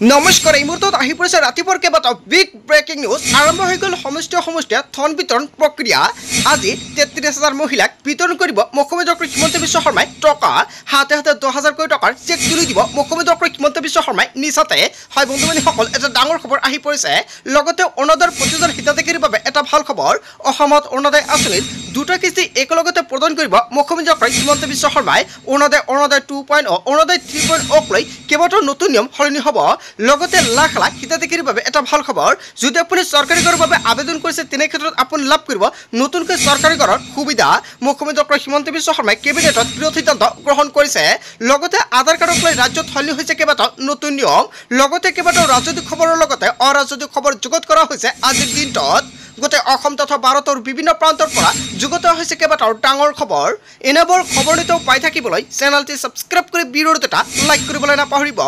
নমস্কাৰ এই মুহূৰ্তত আহি পৰিছে ৰাতিপুৱাৰ কেইবাটাও বিগ ব্ৰেকিং নিউজ আৰম্ভ হৈ গ'ল সমষ্টিয়ে ধন বিতৰণ প্ৰক্ৰিয়া আজি ৩৩,০০০ মহিলাক বিতৰণ কৰিব মুখ্যমন্ত্ৰী ডক্টৰ হিমন্ত বিশ্ব শৰ্মাই টকা হাতে হাতে ১০,০০০ কোটি টকাৰ চেক তুলি দিব মুখ্যমন্ত্ৰী ডক্টৰ হিমন্ত বিশ্ব শৰ্মাই নিচাতে হয় বন্ধুবান্ধৱীসকল এটা ডাঙৰ খবৰ আহি পৰিছে লগতে অৰুণোদয়ৰ প্ৰতিজন হিতাধিকাৰীৰ বাবে এটা ভাল খবৰ অসমত অৰুণোদয় আঁচনিত দুটা কিস্তি একেলগতে প্ৰদান কৰিব মুখ্যমন্ত্ৰী ডক্টৰ হিমন্ত বিশ্ব শৰ্মাই অৰুণোদয় 2.0 অৰুণোদয় 3.0 লৈ কেইবাটাও নতুন নিয়ম সলনি হ'ব লগতে লাখ লাখ হিতাধিকাৰীৰ বাবে এটা ভাল খবৰ যদি আপুনি চৰকাৰী ঘৰৰ বাবে আবেদন কৰিছে তেনে ক্ষেত্ৰত আপুনি লাভ কৰিব নতুনকৈ চৰকাৰী ঘৰৰ সুবিধা মুখ্যমন্ত্ৰী ডক্টৰ হিমন্ত বিশ্ব শৰ্মাই কেবিনেটত বৃহৎ সিদ্ধান্ত গ্ৰহণ কৰিছে লগতে আধাৰ কাৰ্ডক লৈ ৰাজ্যত সলনি হৈছে কেইবাটাও নতুন নিয়ম লগতে কেইবাটাও ৰাজনৈতিক খবৰৰ লগতে অৰাজনৈতিক খবৰ যুগত কৰা হৈছে আজিৰ দিনটোত গোটেই অসম তথা ভাৰতৰ বিভিন্ন প্ৰান্তৰ পৰা যুগত হৈছে কেইবাটাও ডাঙৰ খবৰ এনেবোৰ খবৰ নিতৌ পাই থাকিবলৈ চেনেলটি ছাবস্ক্ৰাইব কৰি ভিডিঅ'টো এটা লাইক কৰিবলৈ নাপাহৰিব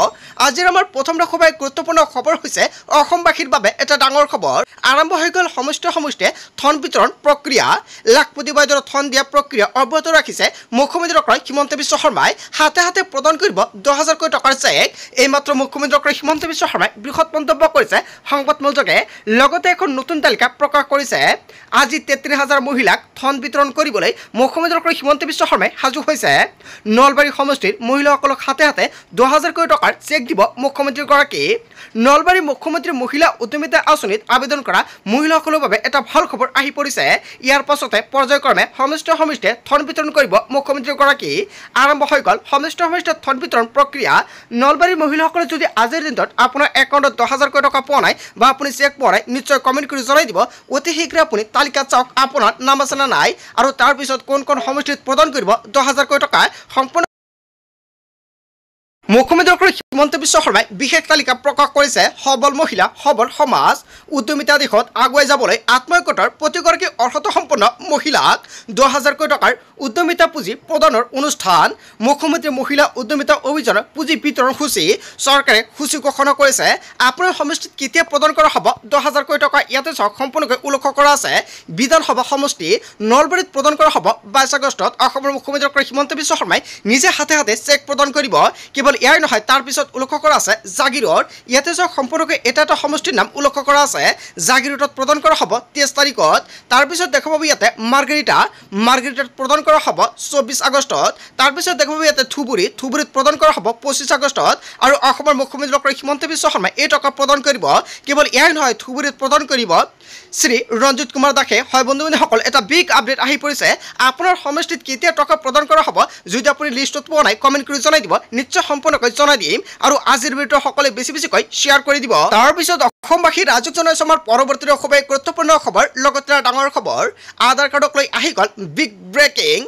আজিৰ আমাৰ প্ৰথম খুবেই গুৰুত্বপূৰ্ণ খবৰ হৈছে অসমবাসীৰ বাবে এটা ডাঙৰ খবৰ আৰম্ভ হৈ গ'ল সমষ্টিয়ে ধন বিতৰণ প্ৰক্ৰিয়া লাখপতি বাইদেউৰ ধন দিয়া প্ৰক্ৰিয়া অব্যাহত ৰাখিছে মুখ্যমন্ত্ৰী ডক্টৰ হিমন্ত বিশ্ব শৰ্মাই হাতে হাতে প্ৰদান কৰিব ১০,০০০ কোটি টকাৰ চেক এইমাত্ৰ মুখ্যমন্ত্ৰী ডক্টৰ হিমন্ত বিশ্ব শৰ্মাই বৃহৎ মন্তব্য কৰিছে সংবাদমলযোগে লগতে এখন নতুন তালিকা প্ৰকাশ কৰিছে আজি ৩৩,০০০ মহিলাক ধন বিতৰণ কৰিবলৈ মুখ্যমন্ত্ৰী ডক্টৰ হিমন্ত বিশ্ব শৰ্মাই সাজু হৈছে নলবাৰী সমষ্টিৰ মহিলাসকলক হাতে হাতে ১০,০০০ কোটি টকাৰ চেক দিব মুখ্যমন্ত্ৰীগৰাকী নলবাৰী মুখ্যমন্ত্ৰী মহিলা উদ্যমিতা আঁচনিত আবেদন কৰা মহিলাসকলৰ বাবে এটা ভাল খবৰ আহি পৰিছে ইয়াৰ পাছতে পৰ্যায়ক্ৰমে সমষ্টিয়ে ধন বিতৰণ কৰিব মুখ্যমন্ত্ৰীগৰাকী আৰম্ভ হৈ গ'ল সমষ্টিয়ে ধন বিতৰণ প্ৰক্ৰিয়া নলবাৰী মহিলাসকলে যদি আজিৰ দিনটোত আপোনাৰ একাউণ্টত ১০,০০০ কোটি টকা পোৱা নাই বা আপুনি চেক পোৱা নাই নিশ্চয় কমেণ্ট কৰি জনাই দিব অতি শীঘ্ৰে আপুনি তালিকাত চাওক আপোনাৰ নাম আছে নে নাই আৰু তাৰপিছত কোন সমষ্টিত প্ৰদান কৰিব ১০,০০০ কোটি টকা সম্পূৰ্ণ মুখ্যমন্ত্ৰী ডক্টৰ হিমন্ত বিশ্ব শৰ্মাই বিশেষ তালিকা প্ৰকাশ কৰিছে সবল মহিলা সবল সমাজ উদ্যমিতা দিশত আগুৱাই যাবলৈ আত্মসহায়ক প্ৰতিগৰাকী অৰ্হতা সম্পন্ন মহিলাক ১০,০০০ কোটি টকাৰ উদ্যমিতা পুঁজি প্ৰদানৰ অনুষ্ঠান মুখ্যমন্ত্ৰী মহিলা উদ্যমিতা অভিযানৰ পুঁজি বিতৰণ সূচী চৰকাৰে সূচী ঘোষণা কৰিছে আপোনাৰ সমষ্টিত কেতিয়া প্ৰদান কৰা হ'ব ১০,০০০ কোটি টকা ইয়াতে চাওক সম্পূৰ্ণকৈ উল্লেখ কৰা আছে বিধানসভা সমষ্টি নলবাৰীত প্ৰদান কৰা হ'ব ২২ আগষ্টত অসমৰ মুখ্যমন্ত্ৰী ডক্টৰ হিমন্ত বিশ্ব শৰ্মাই নিজে হাতে হাতে চেক প্ৰদান কৰিব কেৱল ইয়াৰ নহয় তাৰপিছত উল্লেখ কৰা আছে জাগিৰৰ ইয়াতে চাওক সম্পূৰ্ণকৈ এটা সমষ্টিৰ নাম উল্লেখ কৰা আছে জাগিৰোডত প্ৰদান কৰা হ'ব ২৩ তাৰিখত তাৰপিছত দেখা পাব ইয়াতে মাৰ্গাৰিটাত প্ৰদান কৰা হ'ব ২৪ আগষ্টত তাৰপিছত দেখা পাব ইয়াতে ধুবুৰীত প্ৰদান কৰা হ'ব ২৫ আগষ্টত আৰু অসমৰ মুখ্যমন্ত্ৰী ডক্টৰ হিমন্ত বিশ্ব শৰ্মাই এই টকা প্ৰদান কৰিব কেৱল ইয়াৰ নহয় ধুবুৰীত প্ৰদান কৰিব শ্ৰী ৰঞ্জিত কুমাৰ দাসে হয় বন্ধুবান্ধৱীসকল এটা বিগ আপডেট আহি পৰিছে আপোনাৰ সমষ্টিত কেতিয়া টকা প্ৰদান কৰা হ'ব যদি আপুনি লিষ্টত পোৱা নাই কমেণ্ট কৰি জনাই দিব নিশ্চয় সম্পূৰ্ণকৈ জনাই দিম আৰু আজিৰ ভিডিঅ' সকলোৱে বেছিকৈ শ্বেয়াৰ কৰি দিব তাৰপিছত অসমবাসী ৰাজক জনাইছে আমাৰ পৰৱৰ্তী খুবেই গুৰুত্বপূৰ্ণ খবৰ লগতে ডাঙৰ খবৰ আধাৰ কাৰ্ডক লৈ আহি গ'ল বিগ ব্ৰেকিং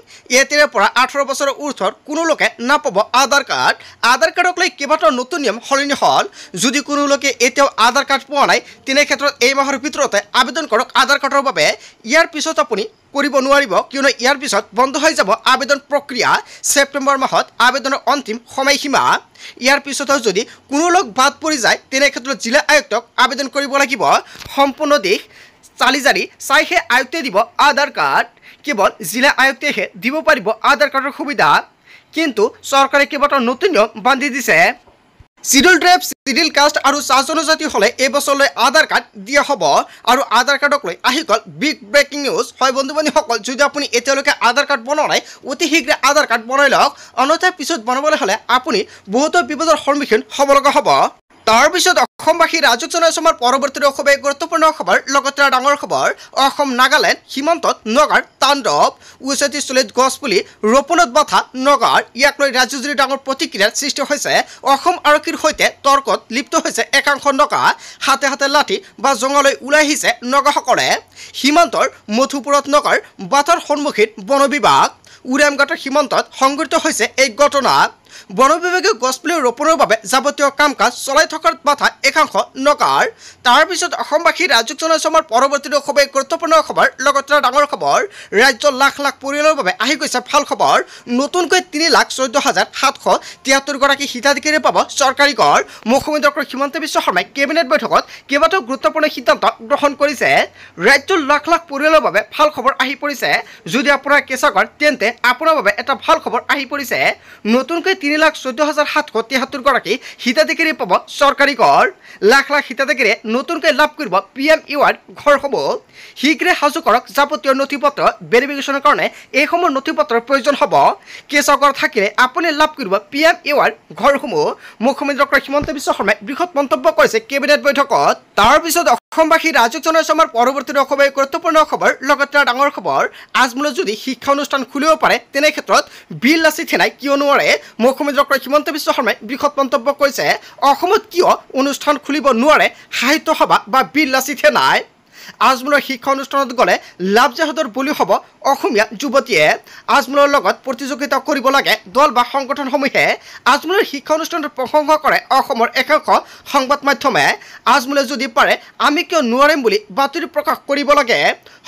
এতিয়াৰ পৰা ১৮ বছৰৰ ঊৰ্ধৰ কোনো লোকে নাপাব আধাৰ কাৰ্ডক লৈ কেইবাটাও নতুন নিয়ম সলনি হ'ল যদি কোনো লোকে এতিয়াও আধাৰ কাৰ্ড পোৱা নাই তেনে ক্ষেত্ৰত এই মাহৰ ভিতৰতে আবেদন কৰক আধাৰ কাৰ্ডৰ বাবে ইয়াৰ পিছত আপুনি কৰিব নোৱাৰিব কিয়নো ইয়াৰ পিছত বন্ধ হৈ যাব আবেদন প্ৰক্ৰিয়া ছেপ্টেম্বৰ মাহত আবেদনৰ অন্তিম সময়সীমা ইয়াৰ পিছতো যদি কোনো লোক বাদ পৰি যায় তেনে ক্ষেত্ৰত জিলা আয়ুক্তক আবেদন কৰিব লাগিব সম্পূৰ্ণ দেশ চালিজাৰি চাইহে আয়ুক্তে দিব আধাৰ কাৰ্ড কেৱল জিলা আয়ুক্তেহে দিব পাৰিব আধাৰ কাৰ্ডৰ সুবিধা কিন্তু চৰকাৰে কেইবাটাও নতুন নিয়ম বান্ধি দিছে চিডিউল ট্ৰাইব চিডিউল কাষ্ট আৰু চাহ জনজাতি হ'লে এই বছৰলৈ আধাৰ কাৰ্ড দিয়া হ'ব আৰু আধাৰ কাৰ্ডক লৈ আহি গ'ল বিগ ব্ৰেকিং নিউজ হয় বন্ধুবান্ধৱীসকল যদি আপুনি এতিয়ালৈকে আধাৰ কাৰ্ড বনোৱা নাই অতি শীঘ্ৰে আধাৰ কাৰ্ড বনাই লওক অন্যথা পিছত বনাবলৈ হ'লে আপুনি বহুতো বিপদৰ সন্মুখীন হ'ব লগা হ'ব তাৰপিছত অসমবাসী ৰাজক জনাইছে আমাৰ পৰৱৰ্তী খুবেই গুৰুত্বপূৰ্ণ খবৰ লগতে ডাঙৰ খবৰ অসম নাগালেণ্ড সীমান্তত নগাৰ তাণ্ডৱ উচতিস্থলীত গছপুলি ৰোপণত বাধা নগাৰ ইয়াক লৈ ৰাজ্যজুৰি ডাঙৰ প্ৰতিক্ৰিয়াৰ সৃষ্টি হৈছে অসম আৰক্ষীৰ সৈতে তৰ্কত লিপ্ত হৈছে একাংশ নগা হাতে হাতে লাঠি বা জঙলৈ ওলাই আহিছে নগাসকলে সীমান্তৰ মধুপুৰত নগাৰ বাধাৰ সন্মুখীন বন বিভাগ উৰামঘাটৰ সীমান্তত সংঘটিত হৈছে এই ঘটনা বন বিভাগে গছপুলি ৰোপণৰ বাবে যাৱতীয় কাম কাজ চলাই থকাৰ বাধা একাংশ নগাৰ তাৰপিছত অসমবাসী ৰাজক জনাইছে আমাৰ পৰৱৰ্তী খুবেই গুৰুত্বপূৰ্ণ খবৰ লগতে ডাঙৰ খবৰ ৰাজ্যৰ লাখ লাখ পৰিয়ালৰ বাবে আহি গৈছে ভাল খবৰ নতুনকৈ ৩,১৪,৭৭৩ গৰাকী হিতাধিকাৰী পাব চৰকাৰী ঘৰ মুখ্যমন্ত্ৰী ডক্টৰ হিমন্ত বিশ্ব শৰ্মাই কেবিনেট বৈঠকত কেইবাটাও গুৰুত্বপূৰ্ণ সিদ্ধান্ত গ্ৰহণ কৰিছে ৰাজ্যৰ লাখ লাখ পৰিয়ালৰ বাবে ভাল খবৰ আহি পৰিছে যদি আপোনাৰ কেঁচা ঘৰ তেন্তে আপোনাৰ বাবে এটা ভাল খবৰ আহি পৰিছে নতুনকৈ 3,14,773 হিতাধিকাৰী পাব চৰকাৰী ঘৰ। লাখ লাখ হিতাধিকাৰীয়ে নতুনকৈ লাভ কৰিব PMUৰ ঘৰসমূহ। শীঘ্ৰে সাজু কৰক যাৱতীয় নথিপত্ৰ ভেৰিফিকেশ্যনৰ কাৰণে এইসমূহ নথিপত্ৰৰ প্ৰয়োজন হ'ব। কেঁচা ঘৰ থাকিলে আপুনি লাভ কৰিব PMUৰ ঘৰসমূহ। মুখ্যমন্ত্ৰী ডক্টৰ হিমন্ত বিশ্ব শৰ্মাই বৃহৎ মন্তব্য কৰিছে কেবিনেট বৈঠকত। তাৰপিছত অসমবাসী ৰাজক জনাইছে আমাৰ পৰৱৰ্তী অসমীয়া গুৰুত্বপূৰ্ণ খবৰ। লগতে ডাঙৰ খবৰ, আজমূলত যদি শিক্ষা অনুষ্ঠান খুলিব পাৰে তেনে ক্ষেত্ৰত বিল লাচি থেনাই কিয় নোৱাৰে? মুখ্যমন্ত্ৰী ডক্টৰ হিমন্ত বিশ্ব শৰ্মাই বৃহৎ মন্তব্য কৰিছে অসমত কিয় অনুষ্ঠান খুলিব নোৱাৰে সাহিত্য সভা বা বিল লাচি থেনাই। আজমূলৰ শিক্ষা অনুষ্ঠানত গ'লে লাভজাহতৰ বলি হ'ব অসমীয়া যুৱতীয়ে। আজমূলৰ লগত প্ৰতিযোগিতা কৰিব লাগে দল বা সংগঠনসমূহে। আজমূলৰ শিক্ষা অনুষ্ঠানত প্ৰশংসা কৰে অসমৰ একাংশ সংবাদ মাধ্যমে। আজমূলে যদি পাৰে আমি কিয় নোৱাৰিম বুলি বাতৰি প্ৰকাশ কৰিব লাগে।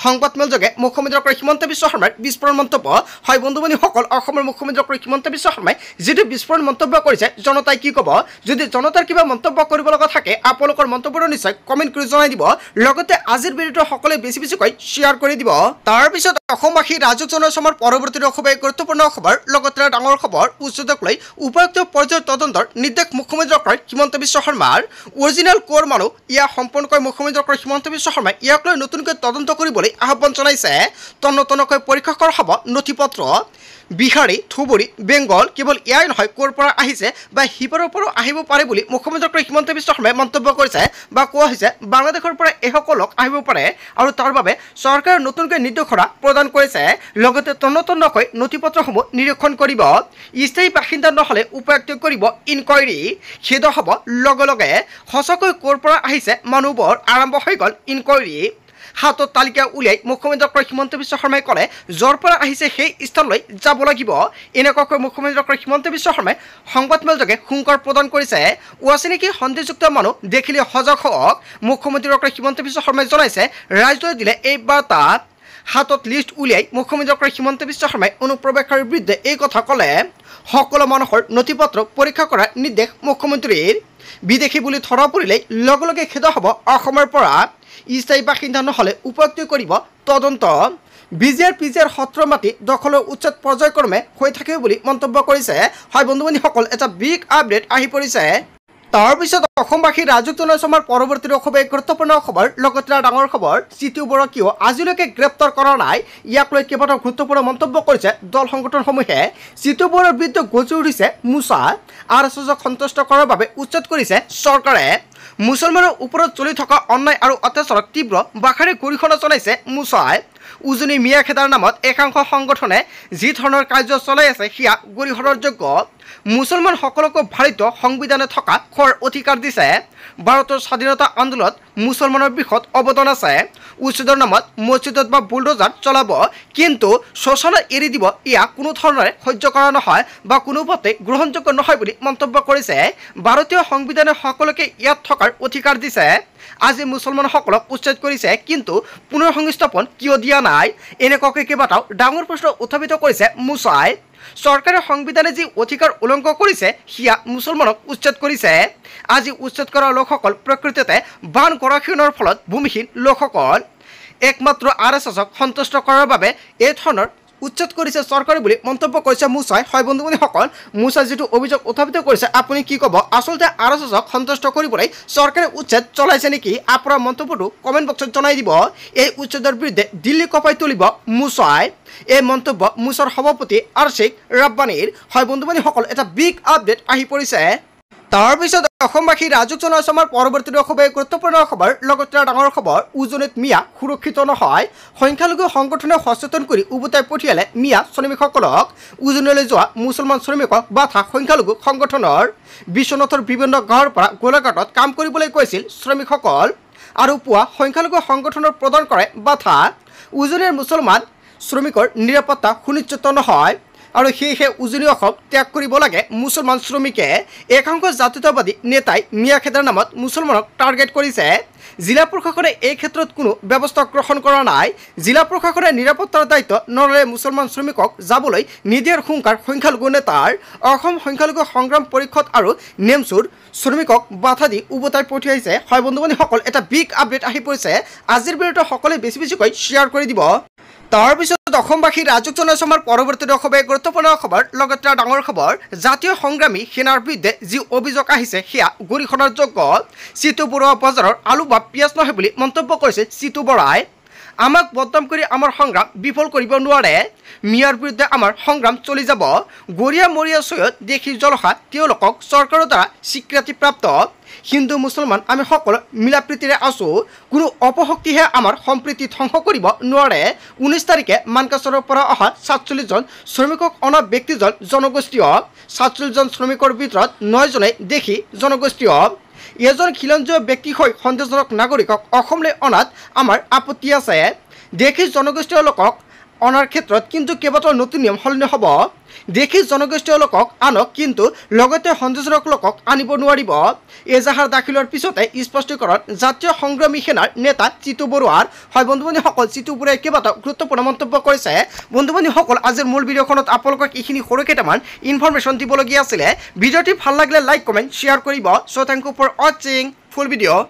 সংবাদমেলযোগে মুখ্যমন্ত্ৰী ডক্টৰ হিমন্ত বিশ্ব শৰ্মাৰ বিস্ফোৰণ মন্তব্য। হয় বন্ধু বান্ধৱীসকল, অসমৰ মুখ্যমন্ত্ৰী ডক্টৰ হিমন্ত বিশ্ব শৰ্মাই যিটো বিস্ফোৰণ মন্তব্য কৰিছে জনতাই কি ক'ব? যদি জনতাৰ কিবা মন্তব্য কৰিব লগা থাকে আপোনালোকৰ মন্তব্যটো নিশ্চয় কমেণ্ট কৰি জনাই দিব। লগতে আজিৰ ভিডিঅ'টো সকলোৱে বেছি বেছিকৈ শ্বেয়াৰ কৰি দিব। তাৰপিছত অসমবাসী ৰাজক জনাইছে আমাৰ পৰৱৰ্তী অসমীয়া গুৰুত্বপূৰ্ণ খবৰ। লগতে ডাঙৰ খবৰ, উচ্চতক লৈ উপযুক্ত পৰ্যায়ৰ তদন্তৰ নিৰ্দেশ মুখ্যমন্ত্ৰী ডক্টৰ হিমন্ত বিশ্ব শৰ্মাৰ। অৰিজিনেল ক'ৰ মানুহ ইয়াক সম্পূৰ্ণকৈ মুখ্যমন্ত্ৰী ডক্টৰ হিমন্ত বিশ্ব শৰ্মাই ইয়াক লৈ নতুনকৈ তদন্ত কৰিবলৈ আহ্বান জনাইছে। তন্নতন্নকৈ পৰীক্ষা কৰা হ'ব নথিপত্ৰ। বিহাৰী, ধুবুৰী, বেংগল কেৱল এয়াই নহয় ক'ৰ পৰা আহিছে বা সিপাৰৰ পৰাও আহিব পাৰে বুলি মুখ্যমন্ত্ৰী ডক্টৰ হিমন্ত বিশ্ব শৰ্মাই মন্তব্য কৰিছে বা কোৱা হৈছে বাংলাদেশৰ পৰা এইসকল লোক আহিব পাৰে আৰু তাৰ বাবে চৰকাৰে নতুনকৈ নিৰ্দেশনা প্ৰদান কৰিছে। লগতে তন্নতন্নকৈ নথিপত্ৰসমূহ নিৰীক্ষণ কৰিব। স্থায়ী বাসিন্দা নহ'লে উপায়ুক্ত কৰিব ইনকুৱাৰী। খেদ হ'ব লগে লগে সঁচাকৈ ক'ৰ পৰা আহিছে মানুহবোৰ। আৰম্ভ হৈ গ'ল ইনকুৱাৰী। হাতত তালিকা উলিয়াই মুখ্যমন্ত্ৰী ডক্টৰ হিমন্ত বিশ্ব শৰ্মাই ক'লে য'ৰ পৰা আহিছে সেই স্থানলৈ যাব লাগিব। এনেকুৱাকৈ মুখ্যমন্ত্ৰী ডক্টৰ হিমন্ত বিশ্ব শৰ্মাই সংবাদমেলযোগে হুংকাৰ প্ৰদান কৰিছে। অচিনাকি সন্দেহযুক্ত মানুহ দেখিলে সজাগ হওক। মুখ্যমন্ত্ৰী ডক্টৰ হিমন্ত বিশ্ব শৰ্মাই জনাইছে ৰাইজলৈ দিলে এই বাৰ্তা। হাতত লিষ্ট উলিয়াই মুখ্যমন্ত্ৰী ডক্টৰ হিমন্ত বিশ্ব শৰ্মাই অনুপ্ৰৱেশকাৰীৰ বিৰুদ্ধে এই কথা ক'লে। সকলো মানুহৰ নথিপত্ৰ পৰীক্ষা কৰাৰ নিৰ্দেশ মুখ্যমন্ত্ৰীৰ। বিদেশী বুলি ধৰা পৰিলেই লগে লগে খেদ হ'ব অসমৰ পৰা। স্থায়ী বাসিন্দা নহ'লে উপযুক্ত কৰিব তদন্ত। বিজেআৰ পিজেআৰ সত্ৰ মাটি দখলৰ উচ্ছেদ পৰ্যায়ক্ৰমে হৈ থাকিব বুলি মন্তব্য কৰিছে। হয় বন্ধু বান্ধৱীসকল, এটা বিগ আপডেট আহি পৰিছে। তাৰপিছত অসমবাসী ৰাজক জনাইছে আমাৰ পৰৱৰ্তী অসমীয়া গুৰুত্বপূৰ্ণ খবৰ। লগতে ডাঙৰ খবৰ, চিটু বৰা কিয় আজিলৈকে গ্ৰেপ্তাৰ কৰা নাই ইয়াক লৈ কেইবাটাও গুৰুত্বপূৰ্ণ মন্তব্য কৰিছে দল সংগঠনসমূহে। চিটু বৰাৰ বিৰুদ্ধে গজি উঠিছে মোচা। RSSক সন্তুষ্ট কৰাৰ বাবে উচ্ছেদ কৰিছে চৰকাৰে। মুছলমানৰ ওপৰত চলি থকা অন্যায় আৰু অত্যাচাৰক তীব্ৰ ভাষাৰে গৰিহণা জনাইছে মোচাই। উজনি মিয়া খেদাৰ নামত একাংশ সংগঠনে যি ধৰণৰ কাৰ্য চলাই আছে সেয়া গৰিহণাৰ যোগ্য। মুছলমানসকলকো ভাৰতীয় সংবিধানে থকা খোৱাৰ অধিকাৰ দিছে। ভাৰতৰ স্বাধীনতা আন্দোলনত মুছলমানৰ বৃহৎ অৱদান আছে। উচ্ছেদৰ নামত মছজিদত বা বুলডোজাৰ চলাব, কিন্তু শোষণা এৰি দিব এয়া কোনো ধৰণেৰে সহ্য কৰা নহয় বা কোনোপথে গ্ৰহণযোগ্য নহয় বুলি মন্তব্য কৰিছে। ভাৰতীয় সংবিধানে সকলোকে ইয়াত থকাৰ অধিকাৰ দিছে। আজি মুছলমানসকলক উচ্ছেদ কৰিছে কিন্তু পুনৰ সংস্থাপন কিয় দিয়া নাই? এনেকুৱাকৈ কেইবাটাও ডাঙৰ প্ৰশ্ন উত্থাপিত কৰিছে মোচাই। চৰকাৰে সংবিধানে যি অধিকাৰ উলংঘন কৰিছে সেয়া মুছলমানক উচ্ছেদ কৰিছে। আজি উচ্ছেদ কৰা লোকসকল প্ৰকৃততে বান গৰাখীনৰ ফলত ভূমিহীন লোকসকল। একমাত্ৰ RSSক সন্তুষ্ট কৰাৰ বাবে এই ধৰণৰ উচ্ছেদ কৰিছে চৰকাৰে বুলি মন্তব্য কৰিছে মোচাই। হয় বন্ধু বান্ধৱীসকল, মোচাই যিটো অভিযোগ উত্থাপিত কৰিছে আপুনি কি ক'ব? আচলতে RSSক সন্তুষ্ট কৰিবলৈ চৰকাৰে উচ্ছেদ চলাইছে নেকি? আপোনাৰ মন্তব্যটো কমেণ্ট বক্সত জনাই দিব। এই উচ্ছেদৰ বিৰুদ্ধে দিল্লী কঁপাই তুলিব মোচাই। এই মন্তব্য মোচাৰ সভাপতি আৰচিক ৰাব্বানীৰ। হয় বন্ধু বান্ধৱীসকল, এটা বিগ আপডেট আহি পৰিছে। তাৰপিছত অসমবাসী ৰাজক জনাইছে আমাৰ পৰৱৰ্তী অসমীয়া গুৰুত্বপূৰ্ণ খবৰ। লগতে ডাঙৰ খবৰ, উজনিত মিয়া সুৰক্ষিত নহয়। সংখ্যালঘু সংগঠনে সচেতন কৰি উভতাই পঠিয়ালে মিয়া শ্ৰমিকসকলক। উজনিলৈ যোৱা মুছলমান শ্ৰমিকক বাধা সংখ্যালঘু সংগঠনৰ। বিশ্বনাথৰ বিভিন্ন গাঁৱৰ পৰা গোলাঘাটত কাম কৰিবলৈ কৈছিল শ্ৰমিকসকল আৰু পুৱা সংখ্যালঘু সংগঠনৰ প্ৰদান কৰে বাধা। উজনিৰ মুছলমান শ্ৰমিকৰ নিৰাপত্তা সুনিশ্চিত নহয় আৰু সেয়েহে উজনি অসম ত্যাগ কৰিব লাগে মুছলমান শ্ৰমিকে। একাংশ জাতীয়তাবাদী নেতাই মিয়া খেদাৰ নামত মুছলমানক টাৰ্গেট কৰিছে। জিলা প্ৰশাসনে এই ক্ষেত্ৰত কোনো ব্যৱস্থা গ্ৰহণ কৰা নাই। জিলা প্ৰশাসনে নিৰাপত্তাৰ দায়িত্ব নল'লে মুছলমান শ্ৰমিকক যাবলৈ নিদিয়াৰ হুংকাৰ সংখ্যালঘু নেতাৰ। অসম সংখ্যালঘু সংগ্ৰাম পৰিষদ আৰু নেমচুৰ শ্ৰমিকক বাধা দি উভতাই পঠিয়াইছে। হয় বন্ধু বান্ধৱীসকল, এটা বিগ আপডেট আহি পৰিছে। আজিৰ ভিডিঅ'টো সকলোৱে বেছি বেছিকৈ শ্বেয়াৰ কৰি দিব। তাৰ পিছত অসমবাসী ৰাজক জনাইছে আমাৰ পৰৱৰ্তী দশমে গুৰুত্বপূৰ্ণ খবৰ লগতে ডাঙৰ খবৰ জাতীয় সংগ্ৰামী সেনাৰ বিৰুদ্ধে যি অভিযোগ আহিছে সেয়া গৰিহণাৰ যোগ্য চিতু বৰুৱা বজাৰৰ আলু বা পিঁয়াজ নহয় বুলি মন্তব্য কৰিছে চিতু বৰাই আমাক বদনাম কৰি আমাৰ সংগ্ৰাম বিফল কৰিব নোৱাৰে মিয়াৰ বিৰুদ্ধে আমাৰ সংগ্ৰাম চলি যাব গৰিয়া মৰিয়া চৈয়দ দেশী জলসা তেওঁলোকক চৰকাৰৰ দ্বাৰা স্বীকৃতিপ্ৰাপ্ত হিন্দু মুছলমান আমি সকলো মিলা প্ৰীতিৰে আছোঁ কোনো অপশক্তিহে আমাৰ সম্প্ৰীতি ধ্বংস কৰিব নোৱাৰে 19 তাৰিখে মানকাছৰৰ পৰা অহা 47জন শ্ৰমিকক অনা ব্যক্তিজন জনগোষ্ঠীয় 47জন শ্ৰমিকৰ ভিতৰত 9 জনে দেশী জনগোষ্ঠীয় এজন খিলঞ্জীয় ব্যক্তি হৈ সন্দেহজনক নাগৰিকক অসমলৈ অনাত আমাৰ আপত্তি আছে দেশী জনগোষ্ঠীয় লোকক অনাৰ ক্ষেত্ৰত কিন্তু কেইবাটাও নতুন নিয়ম সলনি হ'ব দেশী জনগোষ্ঠীয় লোকক আনক কিন্তু লগতে সন্দেহজনক লোকক আনিব নোৱাৰিব এজাহাৰ দাখিলৰ পিছতে স্পষ্টীকৰণ জাতীয় সংগ্ৰামী সেনাৰ নেতা চিতু বৰুৱাৰ হয় বন্ধুবান্ধৱীসকল চিতু বৰুৱাই কেইবাটাও গুৰুত্বপূৰ্ণ মন্তব্য কৰিছে বন্ধুবান্ধৱীসকল আজিৰ মূল ভিডিঅ'খনত আপোনালোকক এইখিনি সৰু কেইটামান ইনফৰমেশ্যন দিবলগীয়া আছিলে ভিডিঅ'টি ভাল লাগিলে লাইক কমেণ্ট শ্বেয়াৰ কৰিব চ' থেংক ইউ ফৰ ৱাচিং ফুল ভিডিঅ'